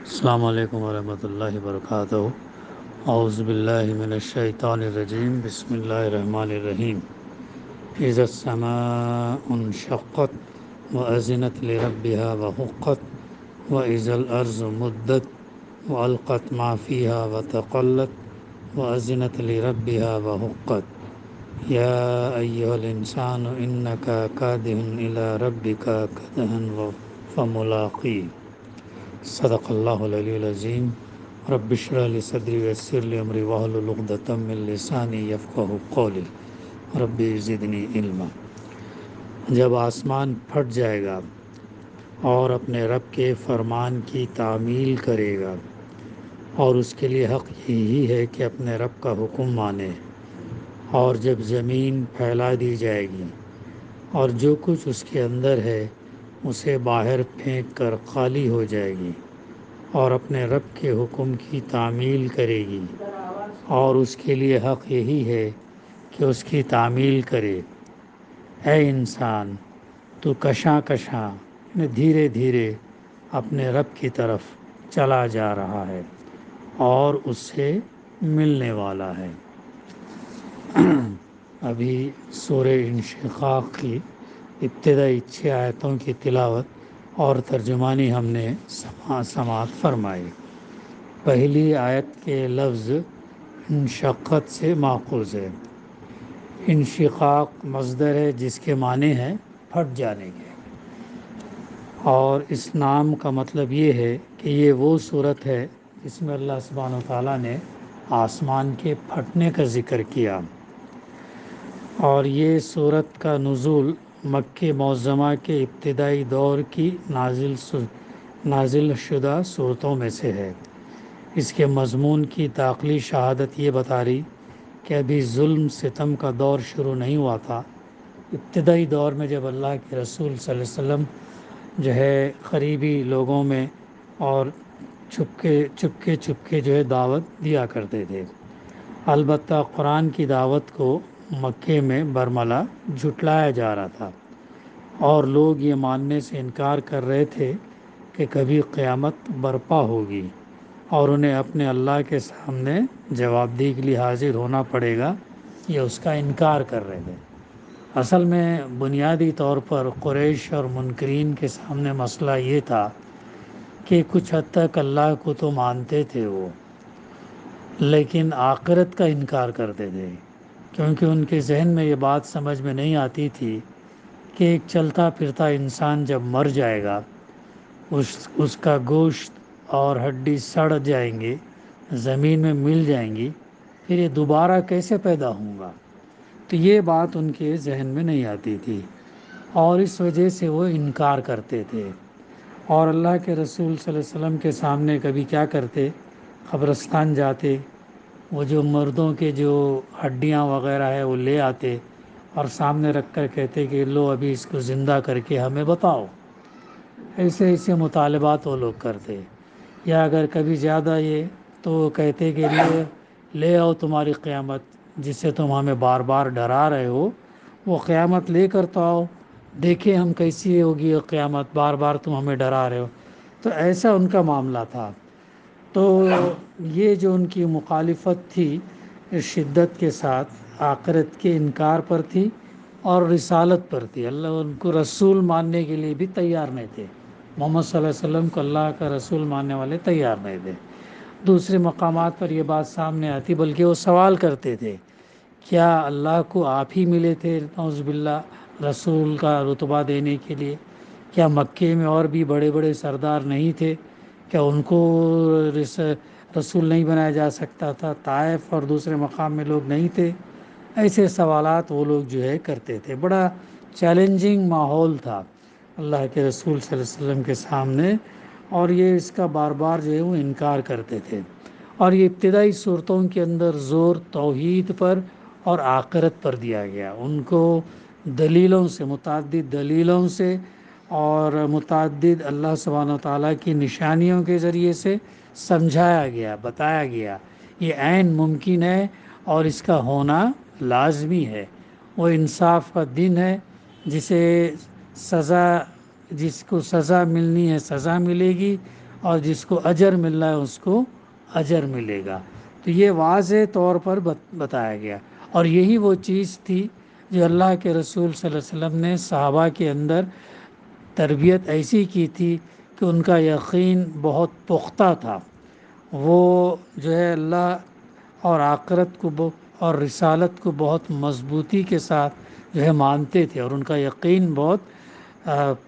السلام علیکم ورحمۃ اللہ وبرکاتہ۔ اعوذ باللہ من الشیطان الرجیم، بسم اللہ الرحمن الرحیم۔ اذا السماء انشقت وأذنت لربها وحقت وإذا الأرض مدت وألقت ما فيها وتقلت وأذنت لربها وحقت يا أيها الإنسان إنك كادح إلى ربك كدحا فملاقيه۔ صدق اللہ العلی العظیم۔ رب اشرح لی صدری ویسر لی امری واحلل عقدۃ من لسانی یفقہوا قولی رب زدنی علما۔ جب آسمان پھٹ جائے گا اور اپنے رب کے فرمان کی تعمیل کرے گا، اور اس کے لیے حق یہی ہے کہ اپنے رب کا حکم مانے، اور جب زمین پھیلا دی جائے گی اور جو کچھ اس کے اندر ہے اسے باہر پھینک کر خالی ہو جائے گی، اور اپنے رب کے حکم کی تعمیل کرے گی، اور اس کے لیے حق یہی ہے کہ اس کی تعمیل کرے۔ اے انسان، تو کشاں کشاں دھیرے دھیرے اپنے رب کی طرف چلا جا رہا ہے اور اس سے ملنے والا ہے۔ ابھی سورہ انشقاق کی ابتدائی 6 آیتوں کی تلاوت اور ترجمانی ہم نے سماعت فرمائی۔ پہلی آیت کے لفظ انشقت سے ماخوذ ہے۔ انشقاق مصدر ہے جس کے معنی ہے پھٹ جانے کے، اور اس نام کا مطلب یہ ہے کہ یہ وہ صورت ہے جس میں اللہ سبحانہ وتعالیٰ نے آسمان کے پھٹنے کا ذکر کیا، اور یہ صورت کا نزول مکہ معظمہ کے ابتدائی دور کی نازل شدہ صورتوں میں سے ہے۔ اس کے مضمون کی داخلی شہادت یہ بتا رہی کہ ابھی ظلم ستم کا دور شروع نہیں ہوا تھا۔ ابتدائی دور میں جب اللہ کے رسول صلی اللہ علیہ وسلم جو ہے قریبی لوگوں میں اور چپکے جو ہے دعوت دیا کرتے تھے، البتہ قرآن کی دعوت کو مکے میں برملا جھٹلایا جا رہا تھا، اور لوگ یہ ماننے سے انکار کر رہے تھے کہ کبھی قیامت برپا ہوگی اور انہیں اپنے اللہ کے سامنے جواب دہی کے لیے حاضر ہونا پڑے گا۔ یہ اس کا انکار کر رہے تھے۔ اصل میں بنیادی طور پر قریش اور منکرین کے سامنے مسئلہ یہ تھا کہ کچھ حد تک اللہ کو تو مانتے تھے وہ، لیکن آخرت کا انکار کرتے تھے، کیونکہ ان کے ذہن میں یہ بات سمجھ میں نہیں آتی تھی کہ ایک چلتا پھرتا انسان جب مر جائے گا، اس کا گوشت اور ہڈی سڑ جائیں گے، زمین میں مل جائیں گی، پھر یہ دوبارہ کیسے پیدا ہوں گا؟ تو یہ بات ان کے ذہن میں نہیں آتی تھی، اور اس وجہ سے وہ انکار کرتے تھے۔ اور اللہ کے رسول صلی اللہ علیہ وسلم کے سامنے کبھی کیا کرتے، قبرستان جاتے، وہ جو مردوں کے جو ہڈیاں وغیرہ ہے وہ لے آتے اور سامنے رکھ کر کہتے کہ لو ابھی اس کو زندہ کر کے ہمیں بتاؤ۔ ایسے مطالبات وہ لوگ کرتے، یا اگر کبھی زیادہ یہ تو وہ کہتے کہ لے آؤ تمہاری قیامت جسے تم ہمیں بار بار ڈرا رہے ہو، وہ قیامت لے کر تو آؤ، دیکھیں ہم کیسی ہوگی قیامت، بار بار تم ہمیں ڈرا رہے ہو۔ تو ایسا ان کا معاملہ تھا۔ تو یہ جو ان کی مخالفت تھی شدت کے ساتھ آخرت کے انکار پر تھی اور رسالت پر تھی۔ اللہ ان کو رسول ماننے کے لیے بھی تیار نہیں تھے، محمد صلی اللہ علیہ وسلم کو اللہ کا رسول ماننے والے تیار نہیں تھے۔ دوسرے مقامات پر یہ بات سامنے آتی، بلکہ وہ سوال کرتے تھے کیا اللہ کو آپ ہی ملے تھے نعوذ باللہ رسول کا رتبہ دینے کے لیے؟ کیا مکے میں اور بھی بڑے بڑے سردار نہیں تھے؟ کیا ان کو رسول نہیں بنایا جا سکتا تھا؟ طائف اور دوسرے مقام میں لوگ نہیں تھے؟ ایسے سوالات وہ لوگ جو ہے کرتے تھے۔ بڑا چیلنجنگ ماحول تھا اللہ کے رسول صلی اللہ علیہ وسلم کے سامنے، اور یہ اس کا بار بار جو ہے وہ انکار کرتے تھے۔ اور یہ ابتدائی صورتوں کے اندر زور توحید پر اور آخرت پر دیا گیا، ان کو دلیلوں سے، متعدد دلیلوں سے اور متعدد اللہ سبحانہ وتعالیٰ کی نشانیوں کے ذریعے سے سمجھایا گیا، بتایا گیا یہ عین ممکن ہے اور اس کا ہونا لازمی ہے۔ وہ انصاف کا دن ہے، جس کو سزا ملنی ہے سزا ملے گی، اور جس کو اجر مل رہا ہے اس کو اجر ملے گا۔ تو یہ واضح طور پر بتایا گیا، اور یہی وہ چیز تھی جو اللہ کے رسول صلی اللہ علیہ وسلم نے صحابہ کے اندر تربیت ایسی کی تھی کہ ان کا یقین بہت پختہ تھا۔ وہ جو ہے اللہ اور آخرت کو اور رسالت کو بہت مضبوطی کے ساتھ جو ہے مانتے تھے، اور ان کا یقین بہت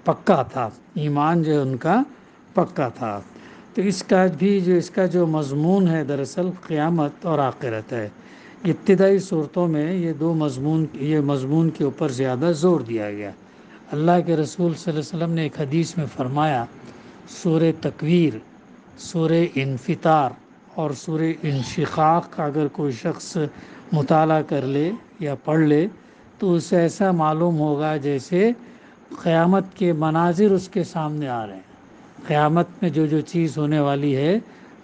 پکا تھا، ایمان جو ہے ان کا پکا تھا۔ تو اس کا جو مضمون ہے دراصل قیامت اور آخرت ہے۔ ابتدائی صورتوں میں یہ مضمون کے اوپر زیادہ زور دیا گیا۔ اللہ کے رسول صلی اللہ علیہ وسلم نے ایک حدیث میں فرمایا، سورہ تکویر، سورہ انفطار اور سورہ انشقاق کا اگر کوئی شخص مطالعہ کر لے یا پڑھ لے تو اسے ایسا معلوم ہوگا جیسے قیامت کے مناظر اس کے سامنے آ رہے ہیں۔ قیامت میں جو چیز ہونے والی ہے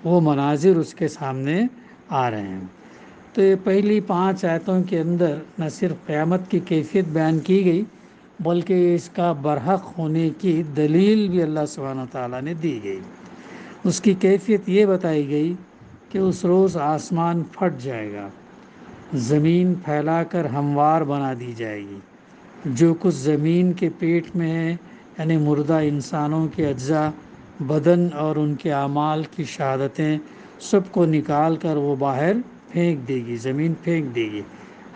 وہ مناظر اس کے سامنے آ رہے ہیں۔ تو یہ پہلی 5 آیتوں کے اندر نہ صرف قیامت کی کیفیت بیان کی گئی بلکہ اس کا برحق ہونے کی دلیل بھی اللہ سبحانہ تعالیٰ نے دی گئی۔ اس کی کیفیت یہ بتائی گئی کہ اس روز آسمان پھٹ جائے گا، زمین پھیلا کر ہموار بنا دی جائے گی، جو کچھ زمین کے پیٹ میں ہے یعنی مردہ انسانوں کے اجزاء، بدن اور ان کے اعمال کی شہادتیں سب کو نکال کر وہ باہر پھینک دے گی، زمین پھینک دے گی،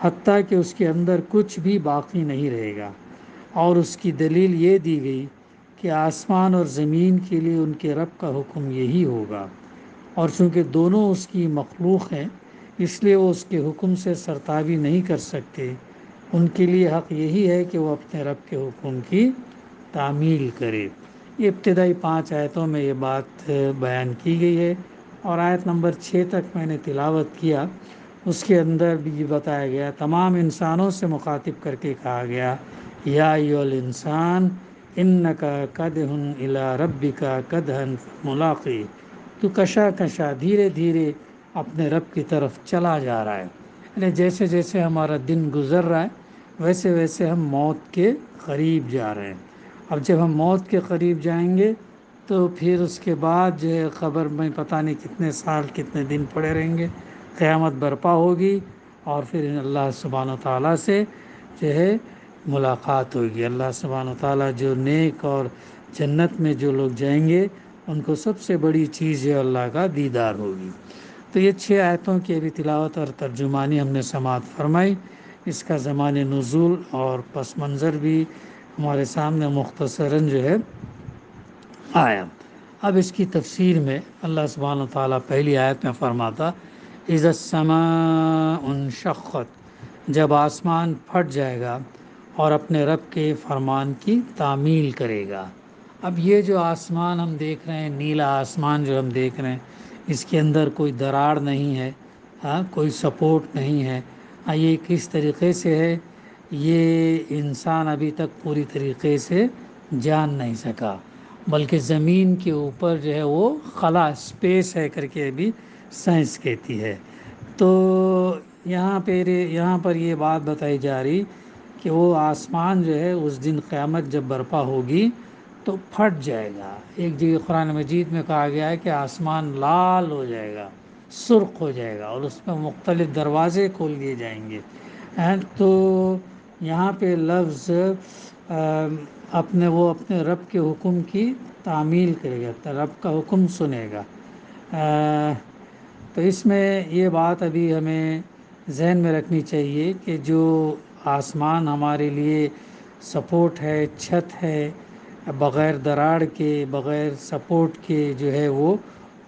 حتیٰ کہ اس کے اندر کچھ بھی باقی نہیں رہے گا۔ اور اس کی دلیل یہ دی گئی کہ آسمان اور زمین کے لیے ان کے رب کا حکم یہی ہوگا، اور چونکہ دونوں اس کی مخلوق ہیں اس لیے وہ اس کے حکم سے سرتابی نہیں کر سکتے۔ ان کے لیے حق یہی ہے کہ وہ اپنے رب کے حکم کی تعمیل کرے۔ یہ ابتدائی 5 آیتوں میں یہ بات بیان کی گئی ہے، اور آیت نمبر 6 تک میں نے تلاوت کیا، اس کے اندر بھی بتایا گیا، تمام انسانوں سے مخاطب کر کے کہا گیا، یا ایھا الانسان انک کدح الی ربک کدحا ملاقی، تو کشا کشا دھیرے دھیرے اپنے رب کی طرف چلا جا رہا ہے، یعنی جیسے جیسے ہمارا دن گزر رہا ہے ویسے ویسے ہم موت کے قریب جا رہے ہیں۔ اب جب ہم موت کے قریب جائیں گے تو پھر اس کے بعد جو ہے قبر میں پتہ نہیں کتنے سال کتنے دن پڑے رہیں گے، قیامت برپا ہوگی، اور پھر اللہ سبحانہ و تعالیٰ سے جو ہے ملاقات ہوگی۔ اللہ سبحانہ و تعالیٰ جو نیک اور جنت میں جو لوگ جائیں گے ان کو سب سے بڑی چیز یہ اللہ کا دیدار ہوگی۔ تو یہ 6 آیتوں کی ابھی تلاوت اور ترجمانی ہم نے سماعت فرمائی۔ اس کا زمان نزول اور پس منظر بھی ہمارے سامنے مختصراً جو ہے آیا۔ اب اس کی تفسیر میں اللہ سبحانہ و تعالیٰ پہلی آیت میں فرماتا، اذا السماء انشقت، جب آسمان پھٹ جائے گا اور اپنے رب کے فرمان کی تعمیل کرے گا۔ اب یہ جو آسمان ہم دیکھ رہے ہیں، نیلا آسمان جو ہم دیکھ رہے ہیں، اس کے اندر کوئی دراڑ نہیں ہے، کوئی سپورٹ نہیں ہے۔ یہ کس طریقے سے ہے یہ انسان ابھی تک پوری طریقے سے جان نہیں سکا، بلکہ زمین کے اوپر جو ہے وہ خلا اسپیس ہے کر کے ابھی سائنس کہتی ہے۔ تو یہاں پر یہ بات بتائی جا رہی کہ وہ آسمان جو ہے اس دن قیامت جب برپا ہوگی تو پھٹ جائے گا۔ ایک جگہ قرآن مجید میں کہا گیا ہے کہ آسمان لال ہو جائے گا، سرخ ہو جائے گا، اور اس میں مختلف دروازے کھول دیے جائیں گے۔ تو یہاں پہ لفظ وہ اپنے رب کے حکم کی تعمیل کرے گا، رب کا حکم سنے گا۔ تو اس میں یہ بات ابھی ہمیں ذہن میں رکھنی چاہیے کہ جو آسمان ہمارے لیے سپورٹ ہے، چھت ہے، بغیر دراڑ کے، بغیر سپورٹ کے جو ہے وہ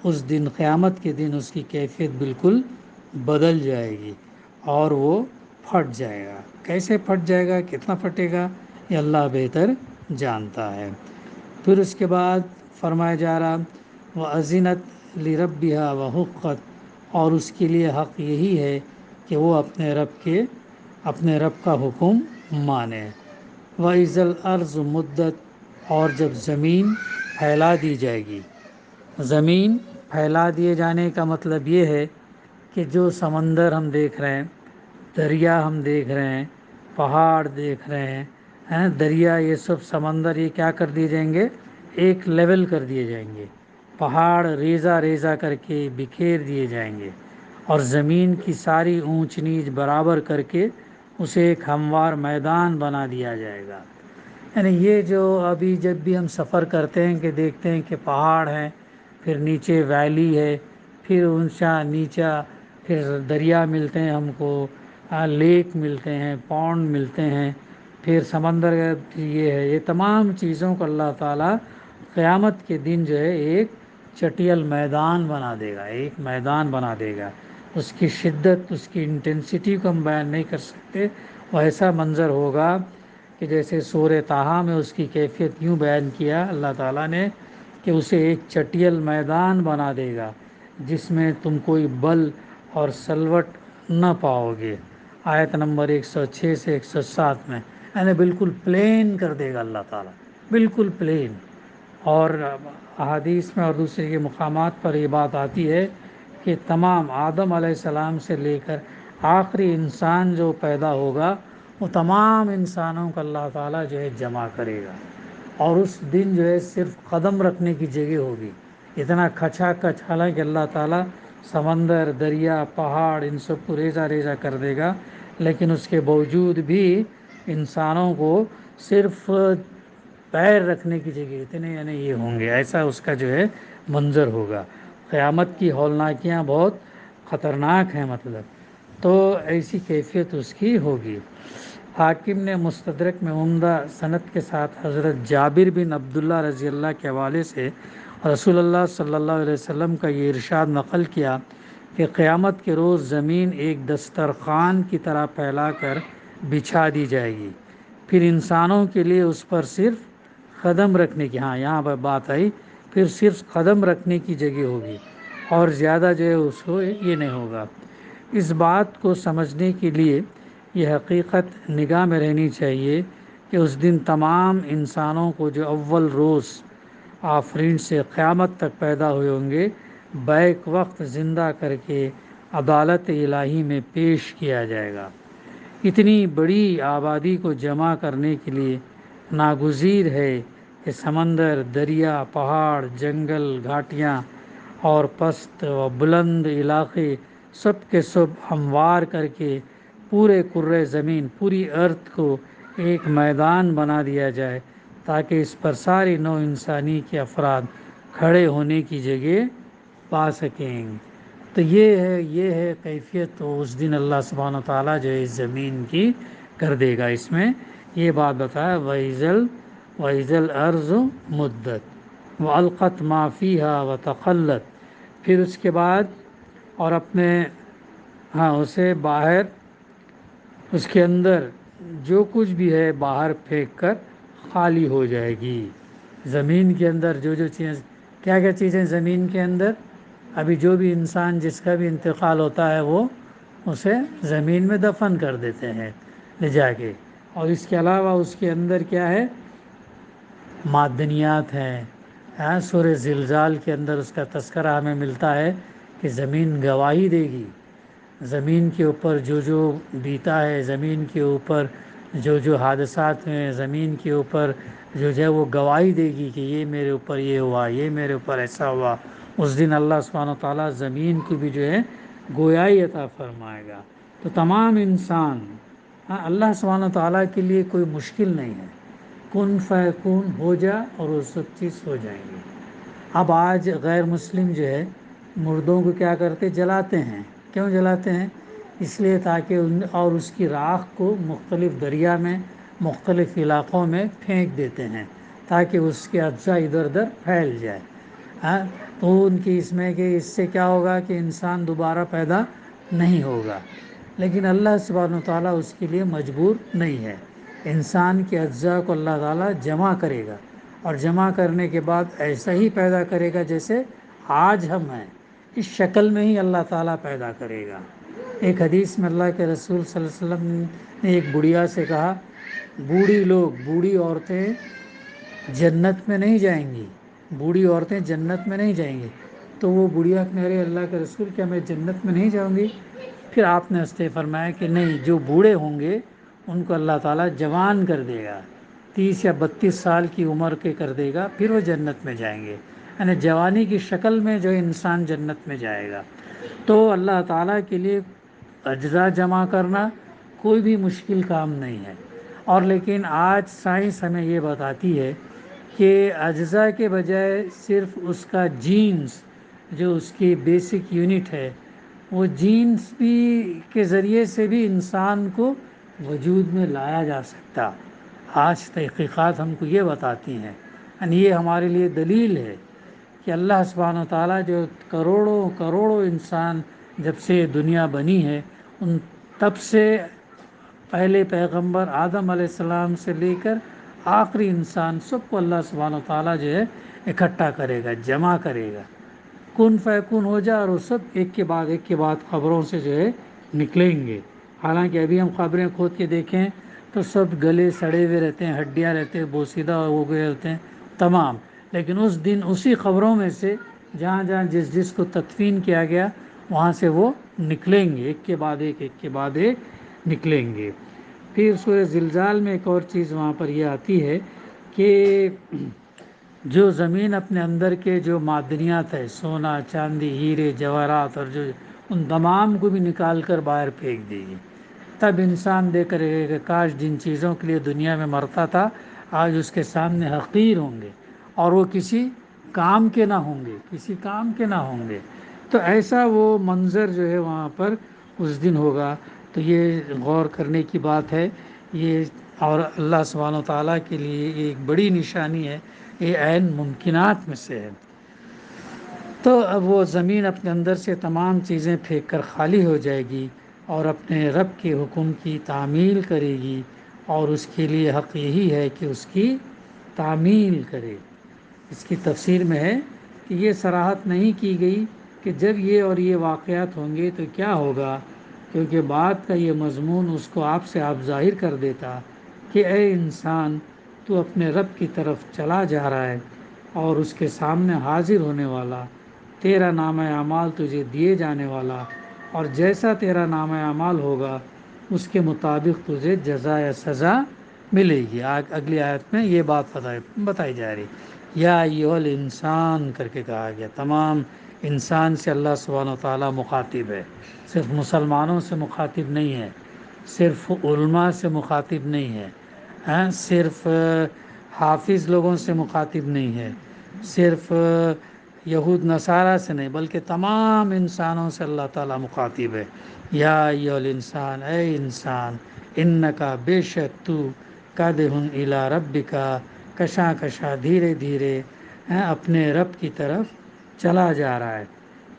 اس دن قیامت کے دن اس کی کیفیت بالکل بدل جائے گی اور وہ پھٹ جائے گا۔ کیسے پھٹ جائے گا، کتنا پھٹے گا، یہ اللہ بہتر جانتا ہے۔ پھر اس کے بعد فرمایا جا رہا، وَأَذِنَتْ لِرَبِّهَا وَحُقَّتْ، اور اس کے لیے حق یہی ہے کہ وہ اپنے رب کا حکم مانے۔ وَإِذَا الْأَرْضُ مُدَّتْ، اور جب زمین پھیلا دی جائے گی۔ زمین پھیلا دیے جانے کا مطلب یہ ہے کہ جو سمندر ہم دیکھ رہے ہیں، دریا ہم دیکھ رہے ہیں، پہاڑ دیکھ رہے ہیں، دریا، یہ سب سمندر، یہ کیا کر دیے جائیں گے، ایک لیول کر دیے جائیں گے۔ پہاڑ ریزہ ریزہ کر کے بکھیر دیے جائیں گے، اور زمین کی ساری اونچ نیچ برابر کر کے اسے ایک ہموار میدان بنا دیا جائے گا۔ یعنی یہ جو ابھی جب بھی ہم سفر کرتے ہیں کہ دیکھتے ہیں کہ پہاڑ ہیں، پھر نیچے ویلی ہے، پھر اونچا نیچا، پھر دریا ملتے ہیں ہم کو، لیک ملتے ہیں، پونڈ ملتے ہیں، پھر سمندر یہ ہے، یہ تمام چیزوں کو اللہ تعالیٰ قیامت کے دن جو ہے ایک چٹیل میدان بنا دے گا، ایک میدان بنا دے گا۔ اس کی شدت، اس کی انٹینسٹی کو ہم بیان نہیں کر سکتے، وہ ایسا منظر ہوگا کہ جیسے سورہ طٰہٰ میں اس کی کیفیت یوں بیان کیا اللہ تعالیٰ نے کہ اسے ایک چٹیل میدان بنا دے گا جس میں تم کوئی بل اور سلوٹ نہ پاؤ گے۔ آیت نمبر 106 سے 107 میں، یعنی بالکل پلین کر دے گا اللہ تعالیٰ، بالکل پلین۔ اور احادیث میں اور دوسرے کے مقامات پر یہ بات آتی ہے کہ تمام آدم علیہ السلام سے لے کر آخری انسان جو پیدا ہوگا وہ تمام انسانوں کو اللہ تعالیٰ جو ہے جمع کرے گا، اور اس دن جو ہے صرف قدم رکھنے کی جگہ ہوگی، اتنا کھچا کچ، حالانکہ اللہ تعالیٰ سمندر، دریا، پہاڑ ان سب کو ریزہ ریزہ کر دے گا، لیکن اس کے باوجود بھی انسانوں کو صرف پیر رکھنے کی جگہ اتنے یعنی یہ ہوں گے، ایسا اس کا جو ہے منظر ہوگا۔ قیامت کی ہولناکیاں بہت خطرناک ہیں، مطلب تو ایسی کیفیت اس کی ہوگی۔ حاکم نے مستدرک میں عمدہ سند کے ساتھ حضرت جابر بن عبداللہ رضی اللہ کے حوالے سے رسول اللہ صلی اللہ علیہ وسلم کا یہ ارشاد نقل کیا کہ قیامت کے روز زمین ایک دسترخوان کی طرح پھیلا کر بچھا دی جائے گی، پھر انسانوں کے لیے اس پر صرف قدم رکھنے کی، ہاں یہاں پر بات آئی، پھر صرف قدم رکھنے کی جگہ ہوگی، اور زیادہ جو ہے اس کو یہ نہیں ہوگا۔ اس بات کو سمجھنے کے لیے یہ حقیقت نگاہ میں رہنی چاہیے کہ اس دن تمام انسانوں کو جو اول روز آفرین سے قیامت تک پیدا ہوئے ہوں گے، بیک وقت زندہ کر کے عدالت الہی میں پیش کیا جائے گا۔ اتنی بڑی آبادی کو جمع کرنے کے لیے ناگزیر ہے کہ سمندر، دریا، پہاڑ، جنگل، گھاٹیاں اور پست و بلند علاقے سب کے سب ہموار کر کے پورے کرۂ زمین، پوری ارتھ کو ایک میدان بنا دیا جائے تاکہ اس پر ساری نوع انسانی کے افراد کھڑے ہونے کی جگہ پا سکیں۔ تو یہ ہے کیفیت، تو اس دن اللہ سبحانہ وتعالیٰ جو ہے اس زمین کی کر دے گا۔ اس میں یہ بات بتایا وَإِذَا الْأَرْضُ مُدَّتْ وَأَلْقَتْ مَا فِيهَا وَتَخَلَّتْ، پھر اس کے بعد اور اپنے اسے باہر، اس کے اندر جو کچھ بھی ہے باہر پھینک کر خالی ہو جائے گی۔ زمین کے اندر جو چیز، کیا کیا چیزیں زمین کے اندر، ابھی جو بھی انسان جس کا بھی انتقال ہوتا ہے وہ اسے زمین میں دفن کر دیتے ہیں لے جا کے، اور اس کے علاوہ اس کے اندر کیا ہے، معدنیات ہیں۔ سورہ زلزال کے اندر اس کا تذکرہ ہمیں ملتا ہے کہ زمین گواہی دے گی، زمین کے اوپر جو بیتا ہے، زمین کے اوپر جو حادثات ہیں، زمین کے اوپر جو ہے وہ گواہی دے گی کہ یہ میرے اوپر یہ ہوا، یہ میرے اوپر ایسا ہوا۔ اس دن اللہ سبحانہ وتعالیٰ زمین کو بھی جو ہے گویائی عطا فرمائے گا۔ تو تمام انسان، اللہ سبحانہ وتعالیٰ کے لیے کوئی مشکل نہیں ہے، کن فیکون ہو جا اور وہ سب چیز ہو جائیں گی۔ اب آج غیر مسلم جو ہے مردوں کو کیا کرتے، جلاتے ہیں۔ کیوں جلاتے ہیں؟ اس لیے تاکہ اور اس کی راکھ کو مختلف دریا میں، مختلف علاقوں میں پھینک دیتے ہیں تاکہ اس کے اجزاء ادھر ادھر پھیل جائے۔ تو ان کی اس میں کہ اس سے کیا ہوگا کہ انسان دوبارہ پیدا نہیں ہوگا، لیکن اللہ سبحانہ وتعالیٰ اس کے لیے مجبور نہیں ہے۔ انسان کے اجزاء کو اللہ تعالیٰ جمع کرے گا، اور جمع کرنے کے بعد ایسا ہی پیدا کرے گا جیسے آج ہم ہیں، اس شکل میں ہی اللہ تعالیٰ پیدا کرے گا۔ ایک حدیث میں اللہ کے رسول صلی اللہ علیہ وسلم نے ایک بڑھیا سے کہا، بوڑھی عورتیں جنت میں نہیں جائیں گی، بوڑھی عورتیں جنت میں نہیں جائیں گی۔ تو وہ بڑھیا کہنے لگے، اللہ کے رسول کیا میں جنت میں نہیں جاؤں گی؟ پھر آپ نے فرمایا کہ نہیں، جو بوڑھے ہوں گے ان کو اللہ تعالیٰ جوان کر دے گا، 30 یا 32 سال کی عمر کے کر دے گا، پھر وہ جنت میں جائیں گے۔ یعنی جوانی کی شکل میں جو انسان جنت میں جائے گا۔ تو اللہ تعالیٰ کے لیے اجزاء جمع کرنا کوئی بھی مشکل کام نہیں ہے، اور لیکن آج سائنس ہمیں یہ بتاتی ہے کہ اجزاء کے بجائے صرف اس کا جینز جو اس کی بیسک یونٹ ہے، وہ جینز بھی کے ذریعے سے بھی انسان کو وجود میں لایا جا سکتا۔ آج تحقیقات ہم کو یہ بتاتی ہیں، یعنی یہ ہمارے لیے دلیل ہے کہ اللہ سبحانہ و تعالیٰ جو کروڑوں کروڑوں انسان جب سے دنیا بنی ہے، ان تب سے پہلے پیغمبر آدم علیہ السلام سے لے کر آخری انسان سب کو اللہ سبحانہ و تعالیٰ جو ہے اکٹھا کرے گا، جمع کرے گا، کن فیکون ہو جائے، اور وہ سب ایک کے بعد قبروں سے جو ہے نکلیں گے۔ حالانکہ ابھی ہم قبریں کھود کے دیکھیں تو سب گلے سڑے ہوئے رہتے ہیں، ہڈیاں رہتے ہیں، بوسیدہ ہو گئے ہوتے ہیں تمام، لیکن اس دن اسی قبروں میں سے جہاں جہاں جس کو تدفین کیا گیا وہاں سے وہ نکلیں گے، ایک کے بعد ایک نکلیں گے۔ پھر سورہ زلزال میں ایک اور چیز وہاں پر یہ آتی ہے کہ جو زمین اپنے اندر کے جو معدنیات ہے، سونا، چاندی، ہیرے، جواہرات، اور جو ان تمام کو بھی نکال کر باہر پھینک دے گی۔ تب انسان دیکھ کرے گا کہ کاش جن چیزوں کے لیے دنیا میں مرتا تھا آج اس کے سامنے حقیر ہوں گے، اور وہ کسی کام کے نہ ہوں گے۔ تو ایسا وہ منظر جو ہے وہاں پر اس دن ہوگا۔ تو یہ غور کرنے کی بات ہے یہ، اور اللہ سبحانہ و تعالیٰ کے لیے یہ ایک بڑی نشانی ہے، یہ عین ممکنات میں سے ہے۔ تو اب وہ زمین اپنے اندر سے تمام چیزیں پھینک کر خالی ہو جائے گی اور اپنے رب کے حکم کی تعمیل کرے گی، اور اس کے لیے حق یہی ہے کہ اس کی تعمیل کرے۔ اس کی تفسیر میں ہے کہ یہ صراحت نہیں کی گئی کہ جب یہ اور یہ واقعات ہوں گے تو کیا ہوگا، کیونکہ بات کا یہ مضمون اس کو آپ ظاہر کر دیتا کہ اے انسان، تو اپنے رب کی طرف چلا جا رہا ہے اور اس کے سامنے حاضر ہونے والا، تیرا نامہ اعمال تجھے دیے جانے والا، اور جیسا تیرا نامہ اعمال ہوگا اس کے مطابق تجھے جزا یا سزا ملے گی۔ اگلی آیت میں یہ بات بتائی جا رہی، یا ایھا الانسان کر کے کہا گیا، تمام انسان سے اللہ سبحانہ و تعالیٰ مخاطب ہے، صرف مسلمانوں سے مخاطب نہیں ہے، صرف علماء سے مخاطب نہیں ہے، صرف حافظ لوگوں سے مخاطب نہیں ہے، صرف یہود نصارہ سے نہیں، بلکہ تمام انسانوں سے اللہ تعالیٰ مخاطب ہے۔ یا ایھا الانسان، اے انسان، انکا بے شک تو، کادح الی ربک، کشاں کشاں دھیرے دھیرے اپنے رب کی طرف چلا جا رہا ہے۔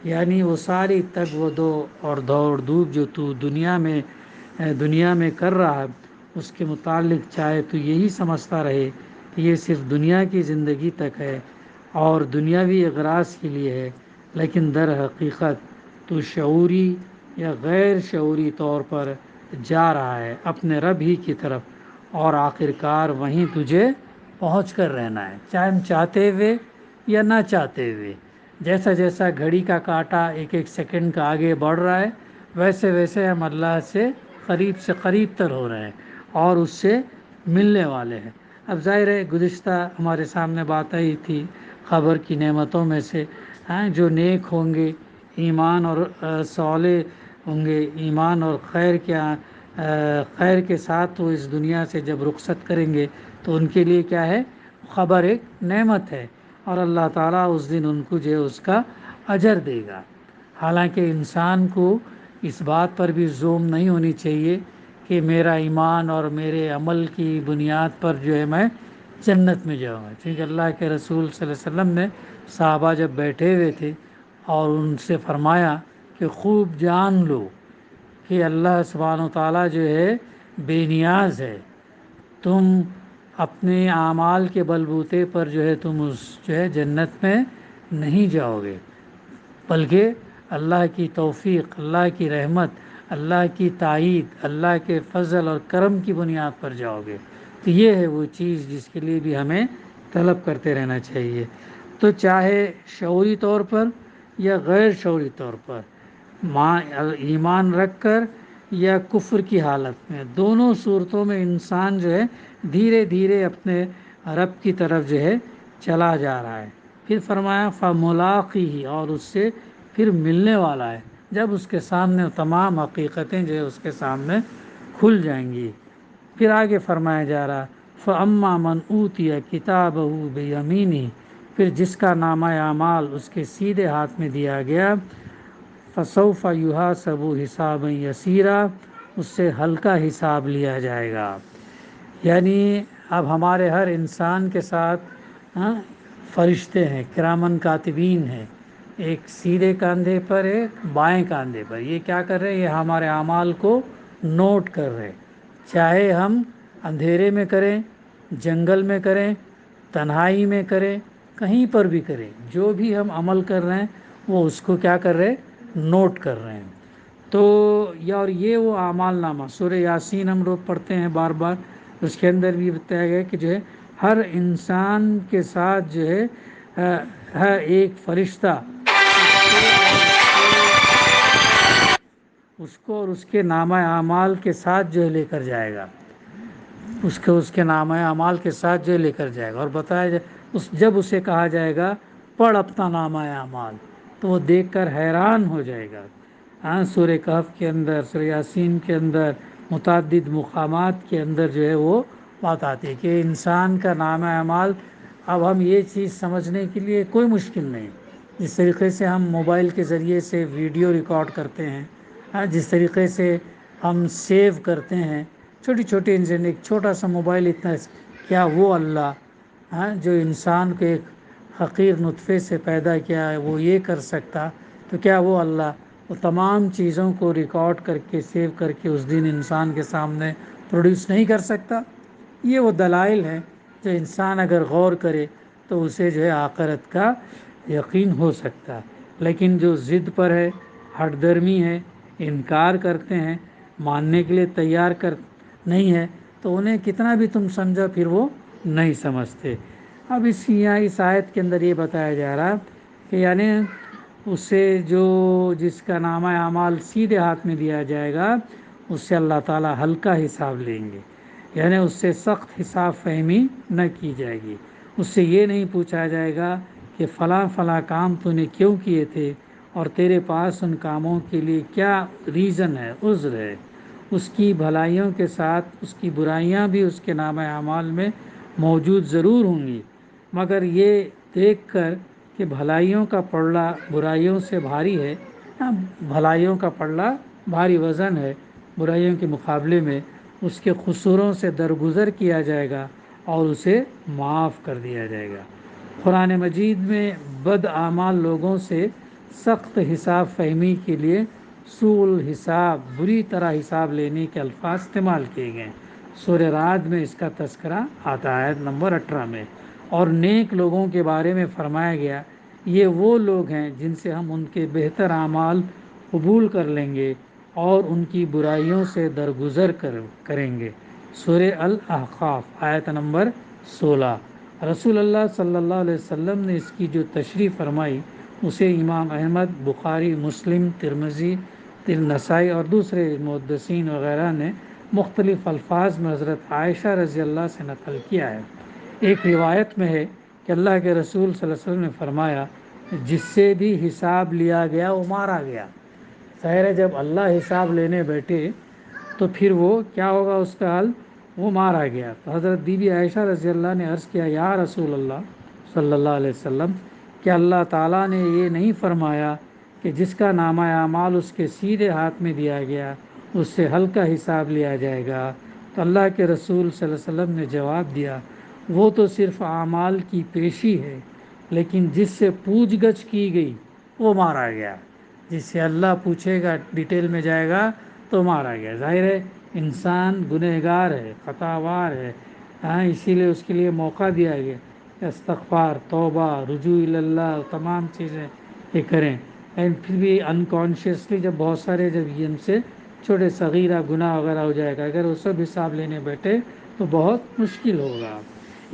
یعنی وہ ساری تگ و دو اور دوڑ دھوپ جو تو دنیا میں کر رہا ہے، اس کے متعلق چاہے تو یہی سمجھتا رہے کہ یہ صرف دنیا کی زندگی تک ہے اور دنیاوی اغراض کے لیے ہے، لیکن در حقیقت تو شعوری یا غیر شعوری طور پر جا رہا ہے اپنے رب ہی کی طرف، اور آخرکار وہیں تجھے پہنچ کر رہنا ہے، چاہے ہم چاہتے ہوئے یا نہ چاہتے ہوئے۔ جیسا جیسا گھڑی کا کانٹا ایک ایک سیکنڈ کا آگے بڑھ رہا ہے، ویسے ویسے ہم اللہ سے قریب تر ہو رہے ہیں اور اس سے ملنے والے ہیں۔ اب ظاہر ہے گزشتہ ہمارے سامنے بات آئی تھی خبر کی نعمتوں میں سے، جو نیک ہوں گے، ایمان اور صالح ہوں گے، ایمان اور خیر کے ساتھ وہ اس دنیا سے جب رخصت کریں گے تو ان کے لیے کیا ہے، خبر ایک نعمت ہے، اور اللہ تعالیٰ اس دن ان کو جو ہے اس کا اجر دے گا۔ حالانکہ انسان کو اس بات پر بھی زوم نہیں ہونی چاہیے کہ میرا ایمان اور میرے عمل کی بنیاد پر جو ہے میں جنت میں جاؤں گا، کیونکہ اللہ کے رسول صلی اللہ علیہ وسلم نے صحابہ جب بیٹھے ہوئے تھے اور ان سے فرمایا کہ خوب جان لو کہ اللہ سبحانہ و تعالیٰ جو ہے بے نیاز ہے، تم اپنے اعمال کے بلبوتے پر جو ہے تم جو ہے جنت میں نہیں جاؤ گے، بلکہ اللہ کی توفیق، اللہ کی رحمت، اللہ کی تائید، اللہ کے فضل اور کرم کی بنیاد پر جاؤ گے۔ تو یہ ہے وہ چیز جس کے لیے بھی ہمیں طلب کرتے رہنا چاہیے۔ تو چاہے شعوری طور پر یا غیر شعوری طور پر، ایمان رکھ کر یا کفر کی حالت میں، دونوں صورتوں میں انسان جو ہے دھیرے دھیرے اپنے رب کی طرف جو ہے چلا جا رہا ہے۔ پھر فرمایا فملاقی، اور اس سے پھر ملنے والا ہے، جب اس کے سامنے تمام حقیقتیں جو ہے اس کے سامنے کھل جائیں گی۔ پھر آگے فرمایا جا رہا فَأَمَّا مَنْ أُوتِيَ كِتَابَهُ بِيَمِينِهِ، پھر جس کا نامہ اعمال اس کے سیدھے ہاتھ میں دیا گیا، فَسَوْفَ يُحَاسَبُ حِسَابًا يَسِيرًا، اس سے ہلکا حساب لیا جائے گا۔ یعنی اب ہمارے ہر انسان کے ساتھ فرشتے ہیں، کرامن کاتبین ہیں، ایک سیدھے کاندھے پر، ایک بائیں کاندھے پر۔ یہ کیا کر رہے ہیں؟ یہ ہمارے اعمال کو نوٹ کر رہے ہیں، چاہے ہم اندھیرے میں کریں، جنگل میں کریں، تنہائی میں کریں، کہیں پر بھی کریں، جو بھی ہم عمل کر رہے ہیں وہ اس کو کیا کر رہے ہیں؟ نوٹ کر رہے ہیں۔ تو اور یہ وہ اعمال نامہ سورہ یاسین ہم لوگ پڑھتے ہیں بار بار، اس کے اندر بھی بتایا گیا کہ جو ہے ہر انسان کے ساتھ جو ہے ایک فرشتہ اس کو اور اس کے نامہ اعمال کے ساتھ جو ہے لے کر جائے گا، اس کے نامہ اعمال کے ساتھ جو لے کر جائے گا، اور بتایا جائے جب اسے کہا جائے گا پڑھ اپنا نامہ اعمال، تو وہ دیکھ کر حیران ہو جائے گا۔ سورہ کہف کے اندر، سورہ یاسین کے اندر، متعدد مقامات کے اندر جو ہے وہ بات آتی ہے کہ انسان کا نامہ اعمال، اب ہم یہ چیز سمجھنے کے لیے کوئی مشکل نہیں، جس طریقے سے ہم موبائل کے ذریعے سے ویڈیو ریکارڈ کرتے ہیں، جس طریقے سے ہم سیو کرتے ہیں، چھوٹی چھوٹی انسان، ایک چھوٹا سا موبائل اتنا، کیا وہ اللہ جو انسان کو ایک حقیر نطفے سے پیدا کیا ہے وہ یہ کر سکتا، تو کیا وہ اللہ وہ تمام چیزوں کو ریکارڈ کر کے سیو کر کے اس دن انسان کے سامنے پروڈیوس نہیں کر سکتا؟ یہ وہ دلائل ہیں جو انسان اگر غور کرے تو اسے جو ہے آخرت کا یقین ہو سکتا ہے۔ لیکن جو ضد پر ہے، ہٹ درمی ہے، انکار کرتے ہیں، ماننے کے لیے تیار نہیں ہے، تو انہیں کتنا بھی تم سمجھا پھر وہ نہیں سمجھتے۔ اب اس آیت کے اندر یہ بتایا جا رہا کہ یعنی اس سے جس کا نامہ اعمال سیدھے ہاتھ میں دیا جائے گا، اس سے اللہ تعالیٰ ہلکا حساب لیں گے، یعنی اس سے سخت حساب فہمی نہ کی جائے گی۔ اس سے یہ نہیں پوچھا جائے گا کہ فلاں فلاں کام تو نے کیوں کیے تھے، اور تیرے پاس ان کاموں کے لیے کیا ریزن ہے، عذر ہے۔ اس کی بھلائیوں کے ساتھ اس کی برائیاں بھی اس کے نامہ اعمال میں موجود ضرور ہوں گی، مگر یہ دیکھ کر کہ بھلائیوں کا پلڑا برائیوں سے بھاری ہے، بھلائیوں کا پلڑا بھاری وزن ہے، برائیوں کے مقابلے میں اس کے قصوروں سے درگزر کیا جائے گا اور اسے معاف کر دیا جائے گا۔ قرآن مجید میں بد اعمال لوگوں سے سخت حساب فہمی کے لیے سوء الحساب، بری طرح حساب لینے کے الفاظ استعمال کیے گئے ہیں۔ سورہ رعد میں اس کا تذکرہ آتا ہے آیت نمبر 18 میں، اور نیک لوگوں کے بارے میں فرمایا گیا یہ وہ لوگ ہیں جن سے ہم ان کے بہتر اعمال قبول کر لیں گے اور ان کی برائیوں سے درگزر کریں گے۔ سورہ الاحقاف آیت نمبر 16۔ رسول اللہ صلی اللہ علیہ وسلم نے اس کی جو تشریح فرمائی اسے امام احمد، بخاری، مسلم، ترمذی، نسائی اور دوسرے محدثین وغیرہ نے مختلف الفاظ میں حضرت عائشہ رضی اللہ سے نقل کیا ہے۔ ایک روایت میں ہے کہ اللہ کے رسول صلی اللہ علیہ وسلم نے فرمایا جس سے بھی حساب لیا گیا وہ مارا گیا۔ ظاہر ہے جب اللہ حساب لینے بیٹھے تو پھر وہ کیا ہوگا، اس کا حل، وہ مارا گیا۔ تو حضرت بی بی عائشہ رضی اللہ نے عرض کیا یا رسول اللہ صلی اللہ علیہ وسلم، کہ اللہ تعالیٰ نے یہ نہیں فرمایا کہ جس کا نامہ اعمال اس کے سیدھے ہاتھ میں دیا گیا اس سے ہلکا حساب لیا جائے گا؟ تو اللہ کے رسول صلی اللہ علیہ وسلم نے جواب دیا وہ تو صرف اعمال کی پیشی ہے، لیکن جس سے پوچھ گچھ کی گئی وہ مارا گیا۔ جس سے اللہ پوچھے گا، ڈیٹیل میں جائے گا تو مارا گیا۔ ظاہر ہے انسان گنہگار ہے، خطا وار ہے، اسی لیے اس کے لیے موقع دیا گیا استغفار، توبہ، رجوع اللہ، تمام چیزیں یہ کریں۔ لیکن پھر بھی انکانشیسلی جب بہت سارے جب ان سے چھوٹے صغیرہ گناہ وغیرہ ہو جائے گا، اگر وہ سب حساب لینے بیٹھے تو بہت مشکل ہوگا۔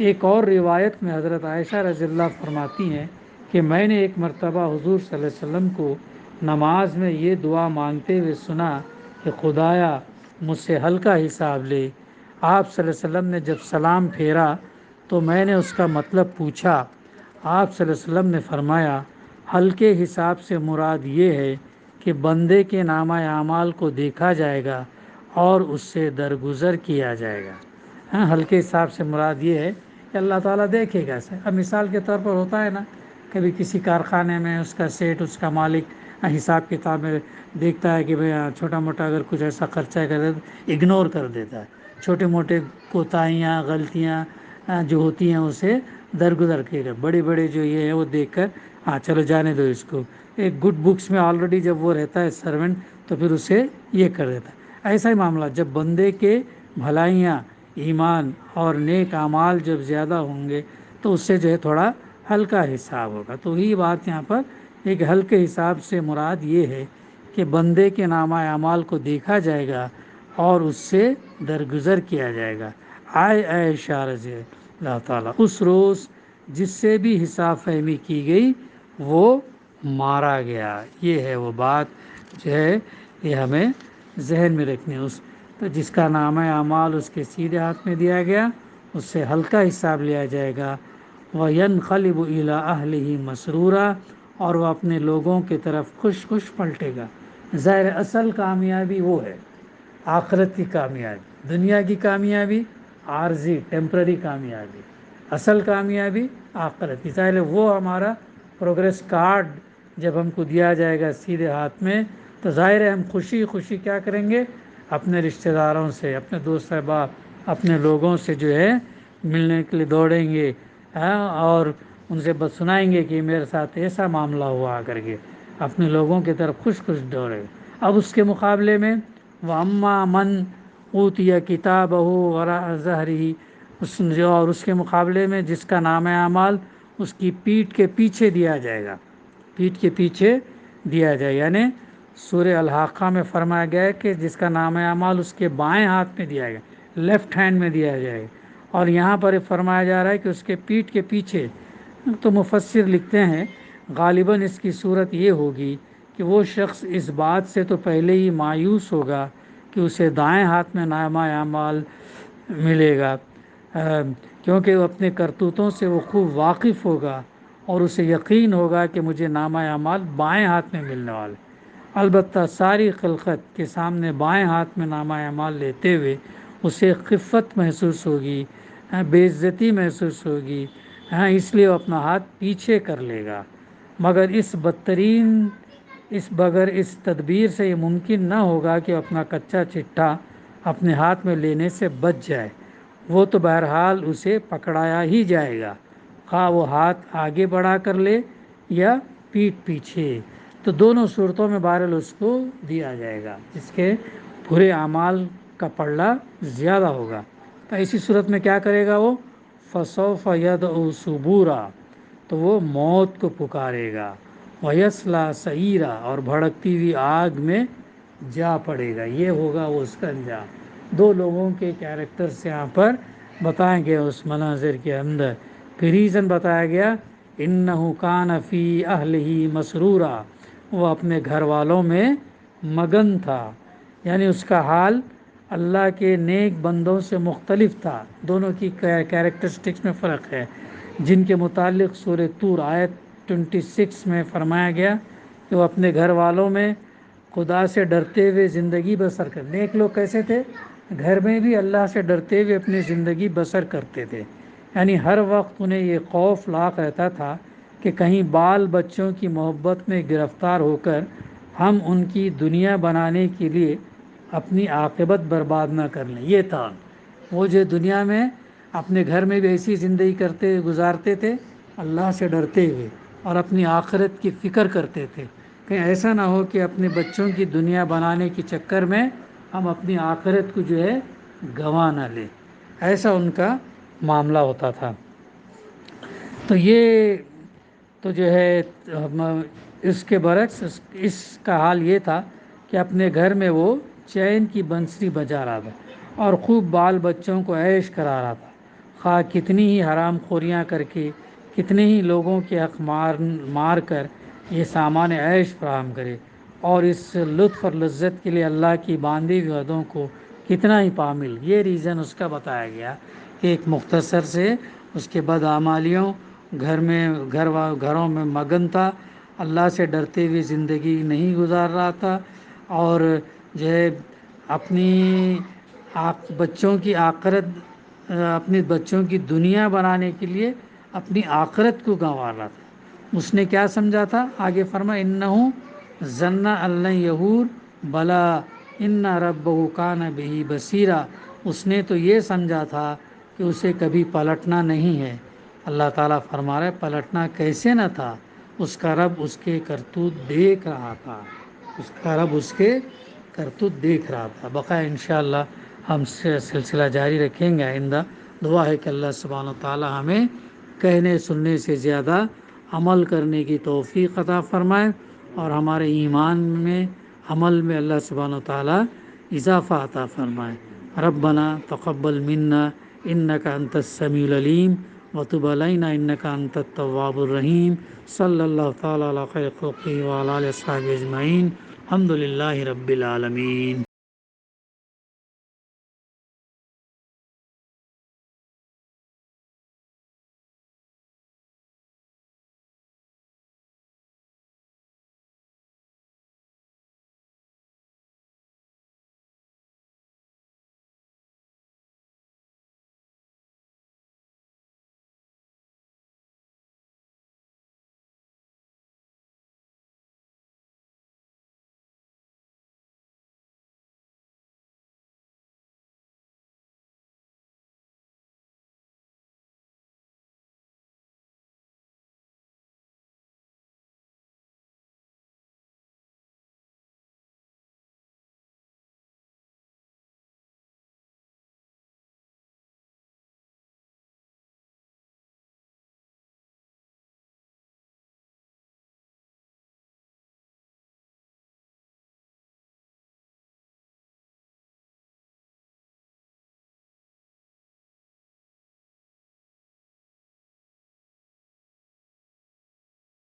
ایک اور روایت میں حضرت عائشہ رضی اللہ فرماتی ہیں کہ میں نے ایک مرتبہ حضور صلی اللہ علیہ وسلم کو نماز میں یہ دعا مانگتے ہوئے سنا کہ خدایا مجھ سے ہلکا حساب لے۔ آپ صلی اللہ علیہ وسلم نے جب سلام پھیرا تو میں نے اس کا مطلب پوچھا، آپ صلی اللہ علیہ وسلم نے فرمایا ہلکے حساب سے مراد یہ ہے کہ بندے کے نامہ اعمال کو دیکھا جائے گا اور اس سے درگزر کیا جائے گا۔ ہاں، ہلکے حساب سے مراد یہ ہے کہ اللہ تعالیٰ دیکھے گا اسے۔ اب مثال کے طور پر ہوتا ہے نا، کبھی کسی کارخانے میں اس کا سیٹ، اس کا مالک حساب کتاب میں دیکھتا ہے کہ بھئی چھوٹا موٹا اگر کچھ ایسا خرچہ کرے تو اگنور کر دیتا ہے، چھوٹے موٹے کوتاہیاں غلطیاں جو ہوتی ہیں اسے درگزر کیے گا۔ بڑے بڑے جو یہ ہے وہ دیکھ کر ہاں چلو جانے دو اس کو، ایک گڈ بکس میں آلریڈی جب وہ رہتا ہے سرونٹ تو پھر اسے یہ کر دیتا ہے۔ ایسا ہی معاملہ جب بندے کے بھلائیاں، ایمان اور نیک اعمال جب زیادہ ہوں گے تو اس سے جو ہے تھوڑا ہلکا حساب ہوگا۔ تو یہ بات یہاں پر ایک ہلکے حساب سے مراد یہ ہے کہ بندے کے نامہ اعمال کو دیکھا جائے گا اور اس سے درگزر کیا جائے گا۔ آئے عائشہ رضی اللہ تعالیٰ، اس روز جس سے بھی حساب فہمی کی گئی وہ مارا گیا۔ یہ ہے وہ بات جو ہے یہ ہمیں ذہن میں رکھنی ہے۔ اس تو جس کا نامہ اعمال اس کے سیدھے ہاتھ میں دیا گیا اس سے ہلکا حساب لیا جائے گا۔ وَيَنْقَلِبُ إِلَىٰ أَهْلِهِ مَسْرُورًا، اور وہ اپنے لوگوں کی طرف خوش خوش پلٹے گا۔ ظاہر اصل کامیابی وہ ہے آخرت کی کامیابی، دنیا کی کامیابی عارضی ٹیمپرری کامیابی، اصل کامیابی آخرت کی۔ ظاہر وہ ہمارا پروگریس کارڈ جب ہم کو دیا جائے گا سیدھے ہاتھ میں تو ظاہر ہے ہم خوشی خوشی کیا کریں گے، اپنے رشتہ داروں سے، اپنے دوست احباب، اپنے لوگوں سے جو ہے ملنے کے لیے دوڑیں گے، اور ان سے بس سنائیں گے کہ میرے ساتھ ایسا معاملہ ہوا کر کے، اپنے لوگوں کی طرف خوش خوش دوڑے گے۔ اب اس کے مقابلے میں وَأَمَّا مَنْ أُوتِيَ كِتَابَهُ وَرَاءَ ظَهْرِهِ، اور اس کے مقابلے میں جس کا نامہ اعمال اس کی پیٹھ کے پیچھے دیا جائے گا، پیٹھ کے پیچھے دیا جائے، یعنی سورہ الحاقہ میں فرمایا گیا ہے کہ جس کا نامہ اعمال اس کے بائیں ہاتھ میں دیا گیا، لیفٹ ہینڈ میں دیا جائے گا، اور یہاں پر فرمایا جا رہا ہے کہ اس کے پیٹھ کے پیچھے۔ تو مفسر لکھتے ہیں غالباً اس کی صورت یہ ہوگی کہ وہ شخص اس بات سے تو پہلے ہی مایوس ہوگا کہ اسے دائیں ہاتھ میں نامہ اعمال ملے گا، کیونکہ وہ اپنے کرتوتوں سے وہ خوب واقف ہوگا اور اسے یقین ہوگا کہ مجھے نامہ اعمال بائیں ہاتھ میں ملنے والے۔ البتہ ساری خلقت کے سامنے بائیں ہاتھ میں نامہ اعمال لیتے ہوئے اسے خفت محسوس ہوگی، بے عزتی محسوس ہوگی، اس لیے وہ اپنا ہاتھ پیچھے کر لے گا۔ مگر بغیر اس تدبیر سے یہ ممکن نہ ہوگا کہ اپنا کچا چٹھا اپنے ہاتھ میں لینے سے بچ جائے، وہ تو بہرحال اسے پکڑایا ہی جائے گا، خواہ وہ ہاتھ آگے بڑھا کر لے یا پیٹھ پیچھے۔ تو دونوں صورتوں میں بہرحال اس کو دیا جائے گا، جس کے برے اعمال کا پلڑا زیادہ ہوگا۔ تو ایسی صورت میں کیا کرے گا وہ؟ فَسَوْفَ يَدْعُو ثُبُورًا، تو وہ موت کو پکارے گا، وَيَصْلَىٰ سَعِيرًا، اور بھڑکتی ہوئی آگ میں جا پڑے گا۔ یہ ہوگا وہ اس کا انجام۔ دو لوگوں کے کیریکٹرز یہاں پر بتائیں گے اس مناظر کے اندر۔ پھر ریزن بتایا گیا اِنَّهُ كَانَ فِي أَهْلِهِ مَسْرُورًا، وہ اپنے گھر والوں میں مگن تھا، یعنی اس کا حال اللہ کے نیک بندوں سے مختلف تھا۔ دونوں کی کیریکٹرسٹکس میں فرق ہے، جن کے متعلق سورہ طور آیت 26 میں فرمایا گیا کہ وہ اپنے گھر والوں میں خدا سے ڈرتے ہوئے زندگی بسر کر۔ نیک لوگ کیسے تھے؟ گھر میں بھی اللہ سے ڈرتے ہوئے اپنی زندگی بسر کرتے تھے، یعنی ہر وقت انہیں یہ خوف لاحق رہتا تھا کہ کہیں بال بچوں کی محبت میں گرفتار ہو کر ہم ان کی دنیا بنانے کے لیے اپنی عاقبت برباد نہ کر لیں۔ یہ تھا وہ جو دنیا میں اپنے گھر میں بھی ایسی زندگی گزارتے تھے اللہ سے ڈرتے ہوئے اور اپنی آخرت کی فکر کرتے تھے، کہیں ایسا نہ ہو کہ اپنے بچوں کی دنیا بنانے کے چکر میں ہم اپنی آخرت کو جو ہے گنوا نہ لیں۔ ایسا ان کا معاملہ ہوتا تھا۔ تو یہ تو جو ہے اس کے برعکس اس کا حال یہ تھا کہ اپنے گھر میں وہ چین کی بنسری بجا رہا تھا اور خوب بال بچوں کو عیش کرا رہا تھا، خواہ کتنی ہی حرام خوریاں کر کے، کتنے ہی لوگوں کے حق مار کر یہ سامان عیش فراہم کرے، اور اس لطف اور لذت کے لیے اللہ کی باندھی ہوئی حدوں کو کتنا ہی پامل۔ یہ ریزن اس کا بتایا گیا کہ ایک مختصر سے اس کے بدعمالیوں گھروں میں مگن تھا، اللہ سے ڈرتے ہوئے زندگی نہیں گزار رہا تھا، اور جو ہے اپنی بچوں کی آخرت، اپنے بچوں کی دنیا بنانے کے لیے اپنی آخرت کو گنوار رہا تھا۔ اس نے کیا سمجھا تھا؟ آگے فرما انہو ظن اللہ یہور بلا ان ربہ کان بہ بصیرا، اس نے تو یہ سمجھا تھا کہ اسے کبھی پلٹنا نہیں ہے۔ اللہ تعالیٰ فرما رہے پلٹنا کیسے نہ تھا، اس کا رب اس کے کرتوت دیکھ رہا تھا، اس کا رب اس کے کرتوت دیکھ رہا تھا۔ بقیہ انشاءاللہ ہم سلسلہ جاری رکھیں گے آئندہ۔ دعا ہے کہ اللہ سبحانہ و تعالیٰ ہمیں کہنے سننے سے زیادہ عمل کرنے کی توفیق عطا فرمائے، اور ہمارے ایمان میں، عمل میں اللہ سبحانہ و تعالیٰ اضافہ عطا فرمائے۔ ربنا تقبل منا انک انت السمیع العلیم وتب علینا انک انت التواب الرحیم۔ صلی اللہ تعالیٰ علی خیر خلقہ وعلی آلہ وصحبہ اجمعین۔ الحمد للہ رب العالمین۔